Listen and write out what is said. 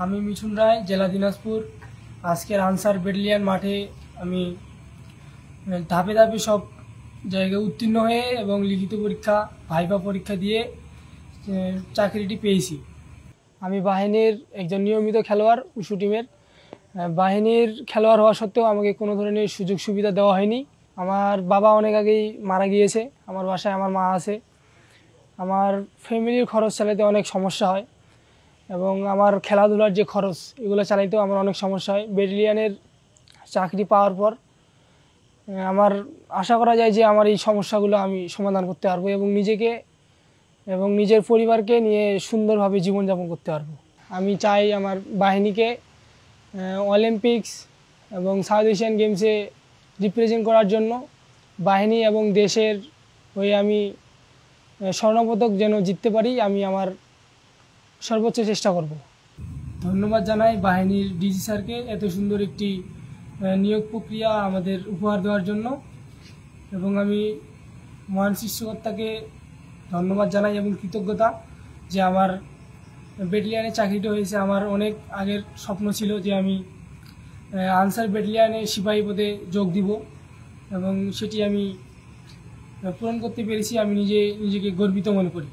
আমি মিঠুন রায়, জেলা দিনাজপুর। আজকের আনসার ব্যাটালিয়ন মাঠে আমি ধাপে ধাপে সব জায়গায় উত্তীর্ণ হয়ে এবং লিখিত পরীক্ষা, ভাইভা পরীক্ষা দিয়ে চাকরিটি পেয়েছি। আমি বাহিনীর একজন নিয়মিত খেলোয়াড়, উশু টিমের। বাহিনীর খেলোয়াড় হওয়া সত্ত্বেও আমাকে কোনো ধরনের সুযোগ সুবিধা দেওয়া হয়নি। আমার বাবা অনেক আগেই মারা গিয়েছে। আমার বাসায় আমার মা আছে। আমার ফ্যামিলির খরচ চালাতে অনেক সমস্যা হয় এবং আমার খেলাধুলার যে খরচ, এগুলো চালাইতেও আমার অনেক সমস্যা হয়। ব্যাটালিয়নের চাকরি পাওয়ার পর আমার আশা করা যায় যে আমার এই সমস্যাগুলো আমি সমাধান করতে পারবো এবং নিজেকে এবং নিজের পরিবারকে নিয়ে সুন্দরভাবে জীবনযাপন করতে পারবো। আমি চাই আমার বাহিনীকে অলিম্পিক্স এবং সাউথ এশিয়ান গেমসে রিপ্রেজেন্ট করার জন্য। বাহিনী এবং দেশের হয়ে আমি স্বর্ণপদক যেন জিততে পারি, আমি আমার সর্বোচ্চ চেষ্টা করব। ধন্যবাদ জানাই বাহিনীর ডিজি স্যারকে এত সুন্দর একটি নিয়োগ প্রক্রিয়া আমাদের উপহার দেওয়ার জন্য, এবং আমি মহান সৃষ্টিকর্তাকে ধন্যবাদ জানাই এবং কৃতজ্ঞতা যে আমার ব্যাটালিয়নে চাকরিটা হয়েছে। আমার অনেক আগের স্বপ্ন ছিল যে আমি আনসার ব্যাটালিয়নে সিপাহী পদে যোগ দিব এবং সেটি আমি পূরণ করতে পেরেছি। আমি নিজেকে গর্বিত মনে করি।